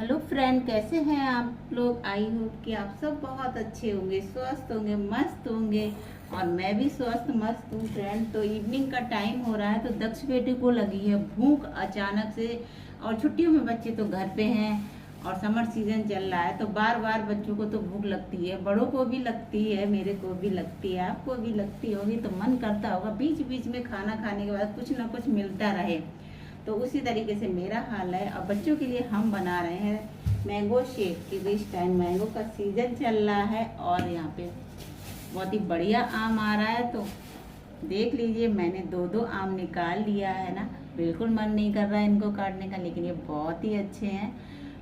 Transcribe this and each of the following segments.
Hello friend, कैसे हैं आप लोग। आई होप कि आप सब बहुत अच्छे होंगे, स्वस्थ होंगे, मस्त होंगे। और मैं भी स्वस्थ मस्त हूँ फ्रेंड। तो इवनिंग का टाइम हो रहा है, तो दक्ष बेटे को लगी है भूख अचानक से। और छुट्टियों में बच्चे तो घर पे हैं और समर सीजन चल रहा है, तो बार बार बच्चों को तो भूख लगती है, बड़ों को भी लगती है, मेरे को भी लगती है, आपको भी लगती होगी। तो मन करता होगा बीच बीच में खाना खाने के बाद कुछ ना कुछ मिलता रहे। तो उसी तरीके से मेरा हाल है। अब बच्चों के लिए हम बना रहे हैं मैंगो शेक, कि इस टाइम मैंगो का सीजन चल रहा है और यहाँ पे बहुत ही बढ़िया आम आ रहा है। तो देख लीजिए, मैंने दो आम निकाल लिया है ना। बिल्कुल मन नहीं कर रहा है इनको काटने का, लेकिन ये बहुत ही अच्छे हैं,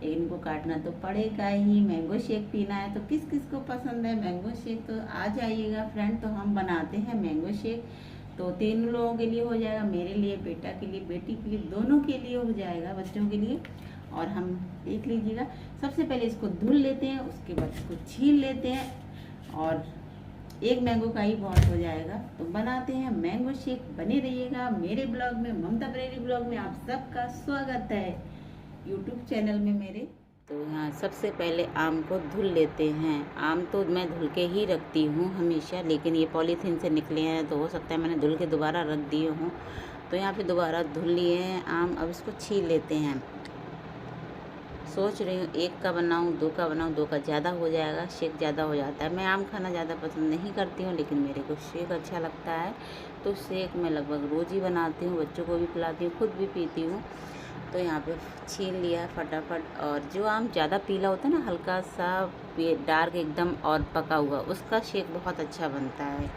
इनको काटना तो पड़ेगा ही। मैंगो शेक पीना है तो किस किस को पसंद है मैंगो शेक, तो आ जाइएगा फ्रेंड। तो हम बनाते हैं मैंगो शेक। तो 3 लोगों के लिए हो जाएगा, मेरे लिए, बेटा के लिए, बेटी के लिए, दोनों के लिए हो जाएगा, बच्चों के लिए। और हम देख लीजिएगा, सबसे पहले इसको धुल लेते हैं, उसके बाद इसको छील लेते हैं और एक मैंगो का ही बहुत हो जाएगा। तो बनाते हैं मैंगो शेक। बने रहिएगा मेरे ब्लॉग में, ममता बरेली ब्लॉग में आप सबका स्वागत है यूट्यूब चैनल में मेरे। तो यहाँ सबसे पहले आम को धुल लेते हैं। आम तो मैं धुल के ही रखती हूँ हमेशा, लेकिन ये पॉलीथीन से निकले हैं तो हो सकता है मैंने धुल के दोबारा रख दिए हूँ। तो यहाँ पे दोबारा धुल लिए हैं आम। अब इसको छील लेते हैं। सोच रही हूँ 1 का बनाऊँ, 2 का बनाऊँ। 2 का ज़्यादा हो जाएगा, शेक ज़्यादा हो जाता है। मैं आम खाना ज़्यादा पसंद नहीं करती हूँ, लेकिन मेरे को शेक अच्छा लगता है। तो शेक मैं लगभग रोज़ ही बनाती हूँ, बच्चों को भी पिलाती हूँ, खुद भी पीती हूँ। तो यहाँ पे छील लिया फटाफट। और जो आम ज़्यादा पीला होता है ना, हल्का सा डार्क एकदम और पका हुआ, उसका शेक बहुत अच्छा बनता है।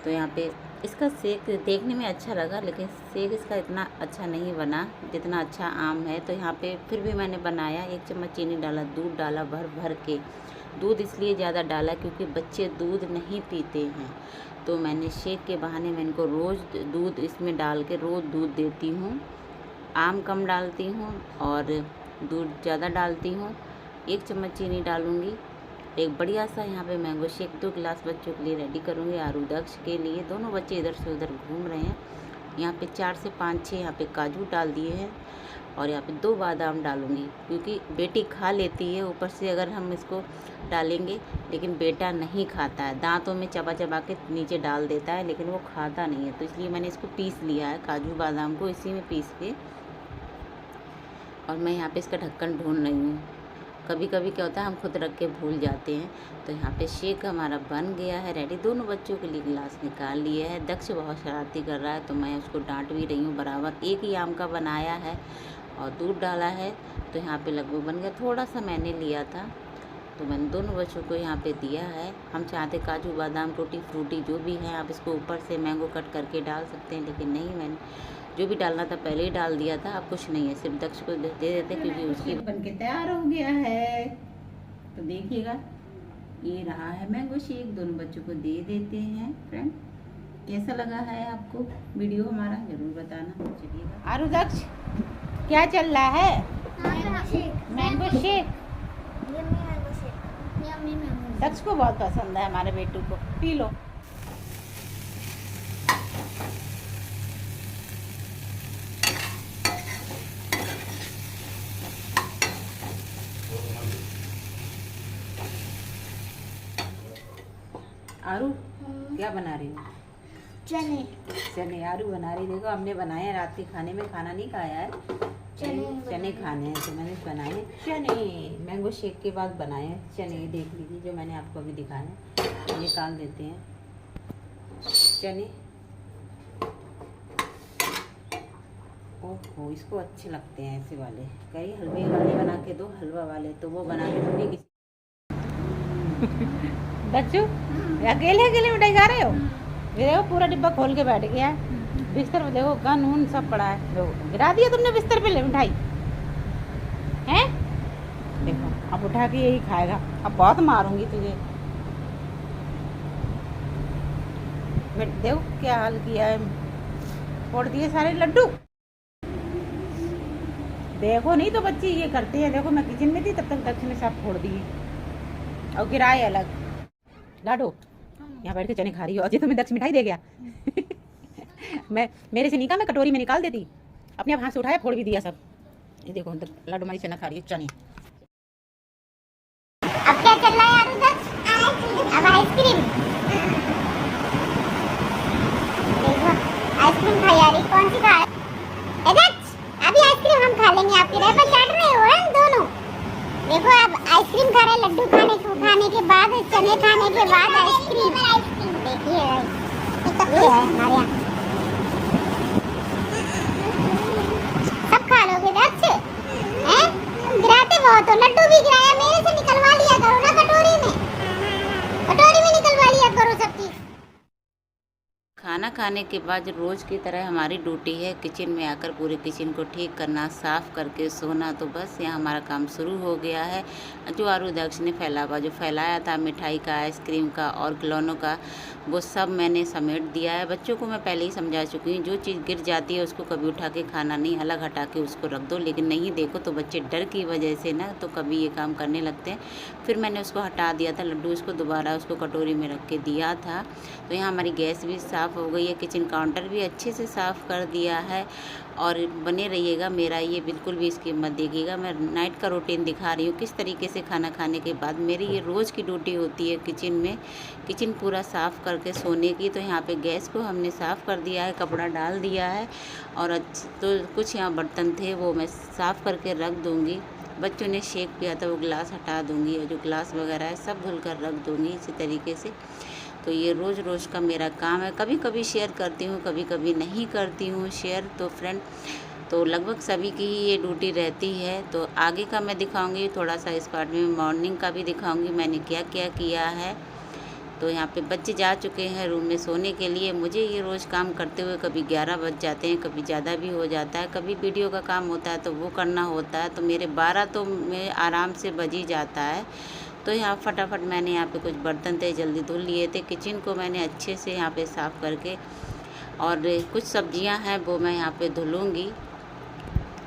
तो यहाँ पे इसका शेक देखने में अच्छा लगा, लेकिन शेक इसका इतना अच्छा नहीं बना जितना अच्छा आम है। तो यहाँ पे फिर भी मैंने बनाया। 1 चम्मच चीनी डाला, दूध डाला भर भर के। दूध इसलिए ज़्यादा डाला क्योंकि बच्चे दूध नहीं पीते हैं। तो मैंने शेक के बहाने मैं इनको रोज़ दूध इसमें डाल के रोज़ दूध देती हूँ। आम कम डालती हूँ और दूध ज़्यादा डालती हूँ। 1 चम्मच चीनी डालूँगी। एक बढ़िया सा यहाँ पे मैंगो शेक 2 गिलास बच्चों के लिए रेडी करूँगी। आरू दक्ष के लिए, दोनों बच्चे इधर से उधर घूम रहे हैं। यहाँ पे 4 से 5-6 यहाँ पे काजू डाल दिए हैं और यहाँ पे 2 बादाम डालूँगी, क्योंकि बेटी खा लेती है ऊपर से अगर हम इसको डालेंगे, लेकिन बेटा नहीं खाता है, दांतों में चबा चबा के नीचे डाल देता है, लेकिन वो खाता नहीं है। तो इसलिए मैंने इसको पीस लिया है, काजू बादाम को इसी में पीस के। और मैं यहाँ पे इसका ढक्कन ढूंढ रही हूँ। कभी कभी क्या होता है हम खुद रख के भूल जाते हैं। तो यहाँ पे शेक हमारा बन गया है रेडी। दोनों बच्चों के लिए गिलास निकाल लिए है। दक्ष बहुत शरारती कर रहा है, तो मैं उसको डांट भी रही हूँ बराबर। 1 ही आम का बनाया है और दूध डाला है, तो यहाँ पे लगभग बन गया। थोड़ा सा मैंने लिया था, तो मैंने दोनों बच्चों को यहाँ पे दिया है। हम चाहते काजू बादाम टूटी फ्रूटी जो भी है, आप इसको ऊपर से मैंगो कट करके डाल सकते हैं, लेकिन नहीं, मैंने जो भी डालना था पहले ही डाल दिया था। अब कुछ नहीं है, सिर्फ दक्ष को दे देते क्योंकि उसकी बन के तैयार हो गया है। तो देखिएगा, ये रहा है मैंगो शेक। दोनों बच्चों को दे देते हैं फ्रेंड। कैसा लगा है आपको वीडियो हमारा, जरूर बताना। चलिएगा, आरू दक्ष क्या चल रहा है? Mango shake. दक्ष को बहुत पसंद है, हमारे बेटू को। P low. आरू क्या बना रही हो? चने आरू बना रही। देखो, हमने बनाए हैं रात के खाने में, खाना नहीं खाया है, चने खाने हैं, तो मैंने बनाए हैं चने। मैंगो शेक के बाद बनाए हैं चने। देख लीजिए, जो मैंने आपको अभी दिखाया। निकाल देते हैं चने। ओहो, इसको अच्छे लगते हैं ऐसे वाले। कई हलवे वाले बना के दो, हलवा वाले, तो वो बना के दूंगी। बच्चू अकेले अकेले मिठाई खा रहे हो? देखो, पूरा डिब्बा खोल के बैठ गया है। बिस्तर पे देखो, गन उन सब पड़ा है। देखो, गिरा दिया तुमने बिस्तर पे ले मिठाई हैं। देखो, अब उठा के यही खाएगा। अब बहुत मारूंगी तुझे। देखो क्या हाल किया है, फोड़ दिए सारे लड्डू। देखो, नहीं तो बच्चे ये करते हैं। देखो, मैं किचन में थी तब तक दक्ष ने सब फोड़ दिए और गिराए अलग। लाडो यहाँ बैठ के चने खा रही हो, अजय तुम्हें दक्ष मिठाई दे गया। मेरे से नहीं कहा, मैं कटोरी में निकाल देती। अपने आप हाथ से उठाया, फोड़ भी दिया सब। ये देखो लड्डू हमारी चना खा रही है, चने। अब क्या चल रहा है यार उधर? अब आइसक्रीम। देखो आइसक्रीम खा यारी, कौन सी खा रहे? अभी आइसक्रीम हम खा लेंगे, आपके रह पर चढ़ रहे हो हम दोनों। देखो अब आइसक्रीम खा रहे, लड्डू खाने के बाद, चने खाने के बाद आइसक्रीम। देखिए ये है हमारे यहाँ, सब खा लोगे दर्द से हैं? गिराते बहुत हो, लड्डू भी गिराया, मेरे से निकलवा लिया करो ना कटोरी में निकलवा लिया करो सब चीज। खाना खाने के बाद रोज़ की तरह हमारी ड्यूटी है किचन में आकर पूरे किचन को ठीक करना, साफ़ करके सोना। तो बस यहाँ हमारा काम शुरू हो गया है। जो आरुदक्ष ने जो फैलाया था मिठाई का, आइसक्रीम का और खिलौनों का, वो सब मैंने समेट दिया है। बच्चों को मैं पहले ही समझा चुकी हूँ, जो चीज़ गिर जाती है उसको कभी उठा के खाना नहीं, अलग हटा के उसको रख दो। लेकिन नहीं देखो तो बच्चे डर की वजह से ना तो कभी ये काम करने लगते हैं। फिर मैंने उसको हटा दिया था, लड्डू उसको दोबारा उसको कटोरी में रख के दिया था। तो यहाँ हमारी गैस भी साफ़ हो गई है, किचन काउंटर भी अच्छे से साफ़ कर दिया है। और बने रहिएगा, मेरा ये बिल्कुल भी इसकी मत देखिएगा। मैं नाइट का रूटीन दिखा रही हूँ किस तरीके से खाना खाने के बाद मेरी ये रोज़ की ड्यूटी होती है किचन में, किचन पूरा साफ़ करके सोने की। तो यहाँ पे गैस को हमने साफ़ कर दिया है, कपड़ा डाल दिया है। और तो कुछ यहाँ बर्तन थे वो मैं साफ़ करके रख दूँगी। बच्चों ने शेक पिया था वो गिलास हटा दूँगी, और जो गिलास वगैरह है सब धुल कर रख दूँगी इसी तरीके से। तो ये रोज़ का मेरा काम है। कभी कभी शेयर करती हूँ, कभी कभी नहीं करती हूँ शेयर। तो फ्रेंड, तो लगभग सभी की ही ये ड्यूटी रहती है। तो आगे का मैं दिखाऊंगी, थोड़ा सा इस पार्ट में मॉर्निंग का भी दिखाऊंगी मैंने क्या क्या किया है। तो यहाँ पे बच्चे जा चुके हैं रूम में सोने के लिए। मुझे ये रोज़ काम करते हुए कभी 11 बज जाते हैं, कभी ज़्यादा भी हो जाता है, कभी वीडियो का काम होता है तो वो करना होता है। तो मेरे 12 तो मैं आराम से बज ही जाता है। तो यहाँ फटाफट मैंने यहाँ पे कुछ बर्तन थे जल्दी धुल लिए थे। किचन को मैंने अच्छे से यहाँ पे साफ़ करके, और कुछ सब्जियां हैं वो मैं यहाँ पे धुलूँगी,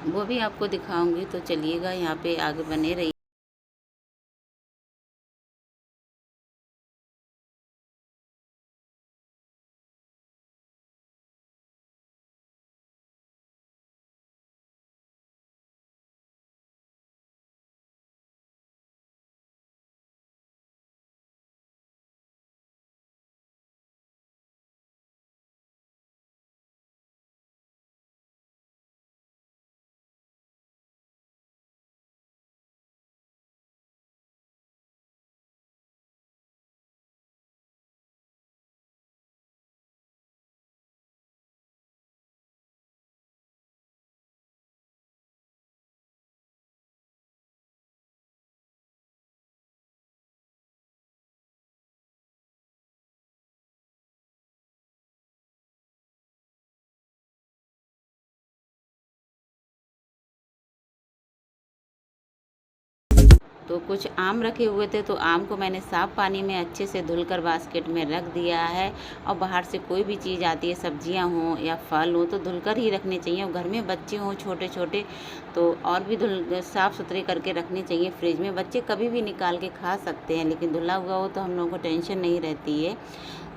वो भी आपको दिखाऊंगी। तो चलिएगा यहाँ पे आगे बने रहिए। तो कुछ आम रखे हुए थे, तो आम को मैंने साफ़ पानी में अच्छे से धुलकर बास्केट में रख दिया है। और बाहर से कोई भी चीज़ आती है, सब्जियां हों या फल हो, तो धुलकर ही रखने चाहिए। और घर में बच्चे हों छोटे छोटे तो और भी साफ़ सुथरे करके रखने चाहिए। फ्रिज में बच्चे कभी भी निकाल के खा सकते हैं, लेकिन धुला हुआ हो तो हम लोगों को टेंशन नहीं रहती है।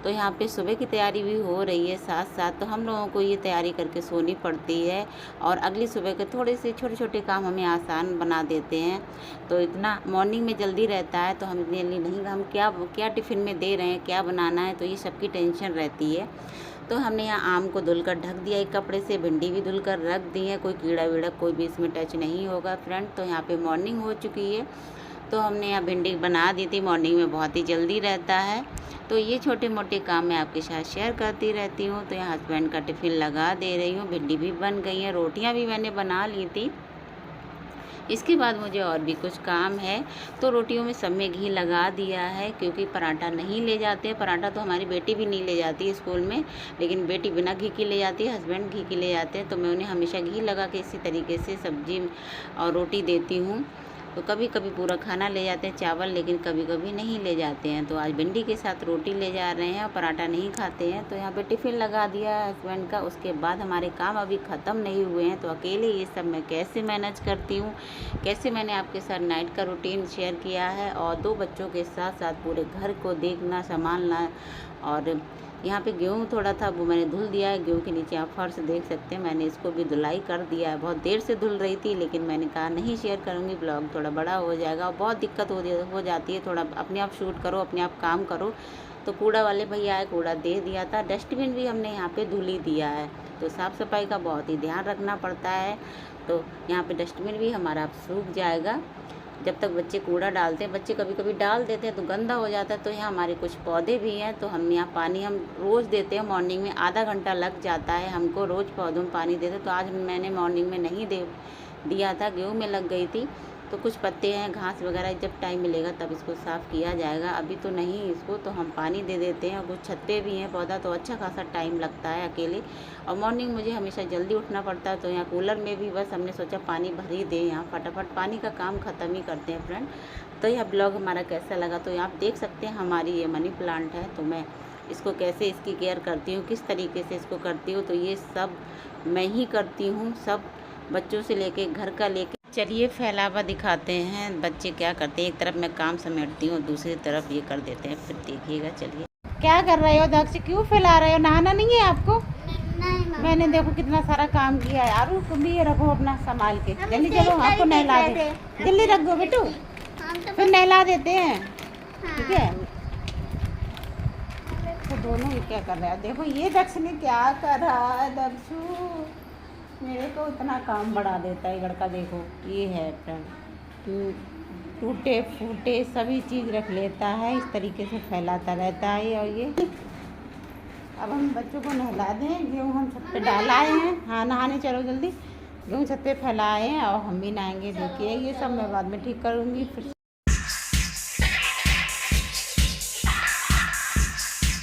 तो यहाँ पे सुबह की तैयारी भी हो रही है साथ साथ, तो हम लोगों को ये तैयारी करके सोनी पड़ती है। और अगली सुबह के थोड़े से छोटे छोटे काम हमें आसान बना देते हैं। तो इतना मॉर्निंग में जल्दी रहता है तो हम इतने नहीं, हम क्या क्या टिफ़िन में दे रहे हैं, क्या बनाना है, तो ये सबकी टेंशन रहती है। तो हमने यहाँ आम को धुलकर ढक दिया एक कपड़े से, भिंडी भी धुलकर रख दी है, कोई कीड़ा वीड़ा कोई भी इसमें टच नहीं होगा फ्रेंड। तो यहाँ पे मॉर्निंग हो चुकी है। तो हमने यहाँ भिंडी बना दी थी, मॉर्निंग में बहुत ही जल्दी रहता है। तो ये छोटे मोटे काम मैं आपके साथ शेयर करती रहती हूँ। तो यहाँ हस्बैंड का टिफ़िन लगा दे रही हूँ, भिंडी भी बन गई है, रोटियाँ भी मैंने बना ली थी। इसके बाद मुझे और भी कुछ काम है। तो रोटियों में सब में घी लगा दिया है, क्योंकि पराठा नहीं ले जाते। पराठा तो हमारी बेटी भी नहीं ले जाती है स्कूल में, लेकिन बेटी बिना घी की ले जाती है, हस्बैंड घी की ले जाते हैं। तो मैं उन्हें हमेशा घी लगा के इसी तरीके से सब्जी और रोटी देती हूँ। तो कभी कभी पूरा खाना ले जाते हैं चावल, लेकिन कभी कभी नहीं ले जाते हैं। तो आज भिंडी के साथ रोटी ले जा रहे हैं और पराठा नहीं खाते हैं। तो यहाँ पे टिफ़िन लगा दिया है हस्बैंड का। उसके बाद हमारे काम अभी ख़त्म नहीं हुए हैं, तो अकेले ये सब मैं कैसे मैनेज करती हूँ, कैसे मैंने आपके साथ नाइट का रूटीन शेयर किया है। और 2 बच्चों के साथ साथ पूरे घर को देखना, संभालना और यहाँ पे गेहूँ थोड़ा था वो मैंने धुल दिया है। गेहूँ के नीचे आप फर्श देख सकते हैं, मैंने इसको भी धुलाई कर दिया है। बहुत देर से धुल रही थी लेकिन मैंने कहा नहीं शेयर करूँगी, ब्लॉग थोड़ा बड़ा हो जाएगा और बहुत दिक्कत हो जाती है। थोड़ा अपने आप शूट करो, अपने आप काम करो। तो कूड़ा वाले भैया आए, कूड़ा दे दिया था। डस्टबिन भी हमने यहाँ पे धुल ही दिया है। तो साफ़ सफाई का बहुत ही ध्यान रखना पड़ता है। तो यहाँ पे डस्टबिन भी हमारा अब सूख जाएगा। जब तक बच्चे कूड़ा डालते हैं, बच्चे कभी कभी डाल देते हैं तो गंदा हो जाता है। तो यहाँ हमारे कुछ पौधे भी हैं, तो हम यहाँ पानी हम रोज़ देते हैं। मॉर्निंग में आधा घंटा लग जाता है हमको, रोज़ पौधों में पानी देते। तो आज मैंने मॉर्निंग में नहीं दिया था, गेहूँ में लग गई थी। तो कुछ पत्ते हैं, घास वगैरह, जब टाइम मिलेगा तब इसको साफ़ किया जाएगा। अभी तो नहीं, इसको तो हम पानी दे देते हैं। और कुछ छत पे भी हैं पौधा, तो अच्छा खासा टाइम लगता है अकेले। और मॉर्निंग मुझे हमेशा जल्दी उठना पड़ता है। तो यहाँ कूलर में भी बस हमने सोचा पानी भर ही दें, यहाँ फटाफट पानी का काम ख़त्म ही करते हैं फ्रेंड। तो यह ब्लॉग हमारा कैसा लगा तो आप देख सकते हैं। हमारी ये मनी प्लांट है, तो मैं इसको कैसे इसकी केयर करती हूँ, किस तरीके से इसको करती हूँ, तो ये सब मैं ही करती हूँ। सब बच्चों से लेके घर का लेके। चलिए फैलावा दिखाते हैं बच्चे क्या करते हैं। एक तरफ मैं काम समेटती हूँ, दूसरी तरफ ये कर देते हैं, फिर देखिएगा। चलिए क्या कर रहे हो दक्ष, क्यों फैला रहे हो? नहाना नहीं है आपको? नहीं मैंने देखो कितना सारा काम किया है। आरू तुम भी ये रखो अपना संभाल के। जल्दी चलो, आपको नहला दे। जल्दी रख दो बेटू, फिर नहला देते हैं, ठीक है? तो दोनों ही क्या कर रहे हैं? देखो ये दक्ष ने क्या करा है। दक्षू मेरे को इतना काम बढ़ा देता है लड़का। देखो ये है फ्रेंड, टूटे फूटे सभी चीज़ रख लेता है, इस तरीके से फैलाता रहता है। और ये अब हम बच्चों को नहला दें। गेहूँ हम छत पे डालाए हैं। हाँ नहाने चलो जल्दी। गेहूँ छत पे फैलाए हैं और हम भी नहाएंगे। देखिए ये सब मैं बाद में ठीक करूँगी। फिर